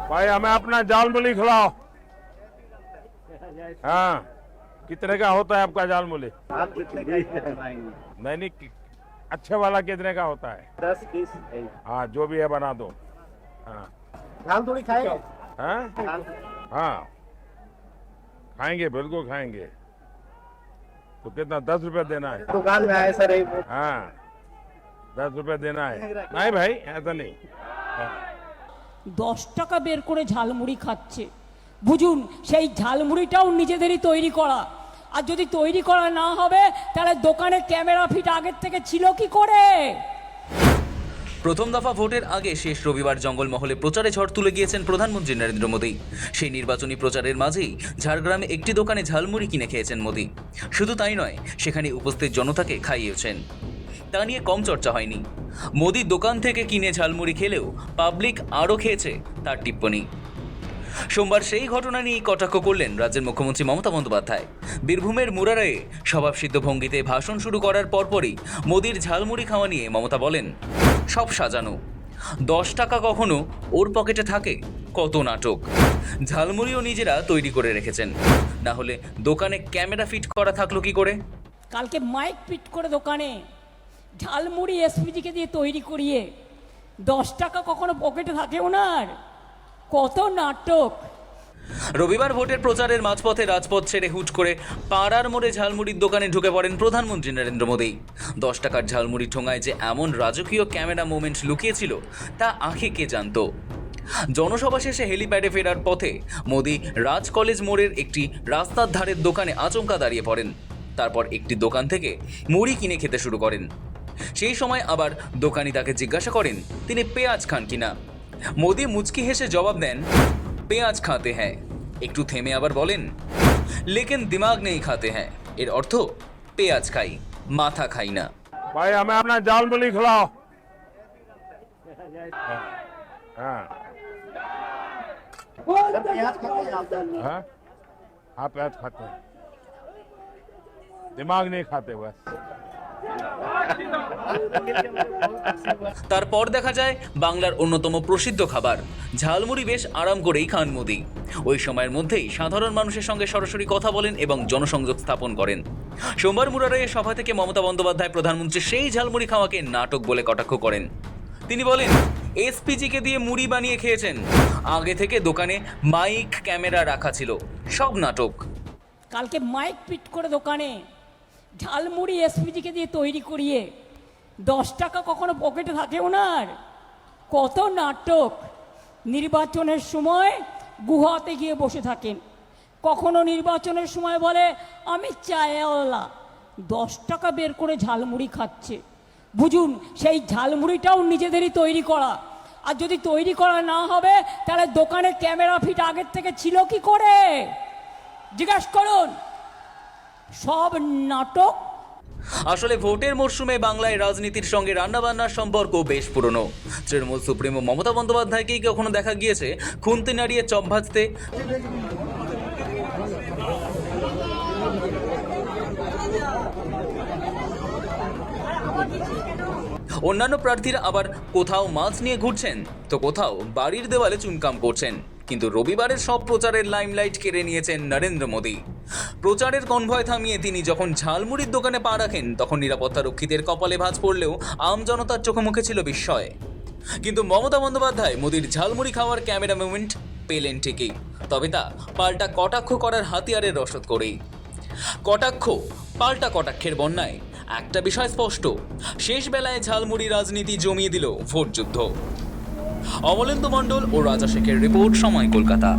भाई हमें अपना जाल मूली खिलाओ। हाँ, कितने का होता है आपका जाल मूली? आप कितने का नहीं, अच्छे वाला कितने का होता है? 10 20। हाँ, जो भी है बना दो। हाँ दाल थोड़ी खाएंगे? हाँ हाँ, खाएंगे, बिल्कुल खाएंगे। तो कितना, 10 रुपए देना है? दुकान में आए सर। हाँ, 10 रुपए देना है। नहीं भाई, ऐसा नहीं। 10 টাকা বের করে ঝালমুড়ি খাচ্ছে। বুঝুন, সেই ঝালমুড়িটাও নিজেদেরই তৈরি করা। আর যদি তৈরি করা না হবে তাহলে দোকানে ক্যামেরা ফিট আগের থেকে ছিল কি করে? প্রথম দফা ভোটের আগে শেষ রবিবার জঙ্গলমহলে প্রচারে ঝড় তুলে গিয়েছেন প্রধানমন্ত্রী নরেন্দ্র মোদী। সেই নির্বাচনী প্রচারের মাঝেই ঝাড়গ্রামে একটি দোকানে ঝালমুড়ি কিনে খেয়েছেন মোদী। শুধু তাই নয়, সেখানে উপস্থিত জনতাকে খাইয়েছেন। তা নিয়ে কম চর্চা হয়নি। মোদী দোকান থেকে কিনে ঝালমুড়ি খেলেও পাবলিক আরও খেয়েছে, তার টিপ্পনী। সোমবার সেই ঘটনা নিয়ে কটাক্ষ করলেন রাজ্যের মুখ্যমন্ত্রী মমতা বন্দ্যোপাধ্যায়। বীরভূমের মুরারায়ে স্বভাবসিদ্ধ ভঙ্গিতে ভাষণ শুরু করার পরপরই মোদীর ঝালমুড়ি খাওয়া নিয়ে মমতা বলেন, সব সাজানো, 10 টাকা কখনো ওর পকেটে থাকে, কত নাটক। ঝালমুড়িও নিজেরা তৈরি করে রেখেছেন, না হলে দোকানে ক্যামেরা ফিট করা থাকলো কি করে? কালকে মাইক ফিট করে দোকানে ঝালমুড়ি এসপিজিকে দিয়ে তৈরি করিয়ে 10 টাকা কখনো পকেটে থাকে ওনার, কত নাটক। রবিবার ভোটের প্রচারের মাঝপথে রাজপথ ছেড়ে হুট করে পাড়ার মোড়ে ঝালমুড়ির দোকানে ঢুকে পড়েন প্রধানমন্ত্রী নরেন্দ্র মোদী। 10 টাকার ঝালমুড়ি ঠোঙায় যে এমন রাজকীয় ক্যামেরা মোমেন্ট লুকিয়েছিল তা আঁখে কে জানত। জনসভা শেষে হেলিপ্যাডে ফেরার পথে মোদী রাজ কলেজ মোড়ের একটি রাস্তার ধারের দোকানে আচমকা দাঁড়িয়ে পড়েন। তারপর একটি দোকান থেকে মুড়ি কিনে খেতে শুরু করেন। সেই সময় আবার দোকানি তাকে জিজ্ঞাসা করেন তিনি পেঁয়াজ খান কিনা। মোদী মুচকি হেসে জবাব দেন, পেঁয়াজ খাতে হ্যাঁ। একটু থেমে আবার বলেন, লেকিন দিমাগ নেই খাতে হ্যাঁ। এর অর্থ পেঁয়াজ খাই, মাথা খাই না। भाई हमें अपना जाल मूली खिलाओ। हाँ हाँ हाँ, प्याज खाते हैं, दिमाग नहीं खाते बस। তারপর দেখা যায় বাংলার অন্যতম প্রসিদ্ধ খাবার ঝালমুড়ি বেশ আরাম করেই খান মোদী। ওই সময়ের মধ্যেই সাধারণ মানুষের সঙ্গে সরাসরি কথা বলেন এবং জনসংযোগ স্থাপন করেন। সোমবার মুরারাইয়ের সভা থেকে মমতা বন্দ্যোপাধ্যায় প্রধানমন্ত্রী সেই ঝালমুড়ি খাওয়াকে নাটক বলে কটাক্ষ করেন। তিনি বলেন, এসপিজিকে দিয়ে মুড়ি বানিয়ে খেয়েছেন, আগে থেকে দোকানে মাইক ক্যামেরা রাখা ছিল, সব নাটক। কালকে মাইক ফিট করে দোকানে ঝালমুড়ি এসপিজিকে দিয়ে তৈরি করিয়ে 10 টাকা কখনো পকেটে থাকে ওনার, কত নাটক। নির্বাচনের সময় গুহাতে গিয়ে বসে থাকেন, কখনো নির্বাচনের সময় বলে আমি চায়ওয়ালা, 10 টাকা বের করে ঝালমুড়ি খাচ্ছে। বুঝুন, সেই ঝালমুড়িটাও নিজেদেরই তৈরি করা। আর যদি তৈরি করা না হবে তাহলে দোকানে ক্যামেরা ফিট আগের থেকে ছিল কি করে? জিজ্ঞাসা করুন, সব নাটক। আসলে ভোটের মরশুমে বাংলায় রাজনীতির সঙ্গে রান্নাবান্নার সম্পর্ক বেশ পুরনো। তৃণমূল সুপ্রিমো মমতা বন্দ্যোপাধ্যায়কেই কখনো দেখা গিয়েছে খুন্তি নাড়িয়ে চপ ভাজতে, অন্যান্য প্রার্থীরা আবার কোথাও মাছ নিয়ে ঘুরছেন, তো কোথাও বাড়ির দেওয়ালে চুনকাম করছেন। কিন্তু রবিবারের সব প্রচারের লাইমলাইট কেড়ে নিয়েছেন নরেন্দ্র মোদী। প্রচারের কনভয় থামিয়ে তিনি যখন ঝালমুড়ির দোকানে পা রাখেন তখন নিরাপত্তা রক্ষীদের কপালে ভাঁজ পড়লেও আম জনতার চোখে মুখে ছিল বিস্ময়। কিন্তু মমতা বন্দ্যোপাধ্যায় মোদীর ঝালমুড়ি খাওয়ার ক্যামেরা মুভমেন্ট পেলেন ঠিকই, তবে তা পাল্টা কটাক্ষ করার হাতিয়ারের রসদ করেই। কটাক্ষ পাল্টা কটাক্ষের বন্যায় একটা বিষয় স্পষ্ট, শেষ বেলায় ঝালমুড়ি রাজনীতি জমিয়ে দিল ভোট যুদ্ধ। অমলেন্দু মণ্ডল ও রাজা শেখের রিপোর্ট, সময় কলকাতা।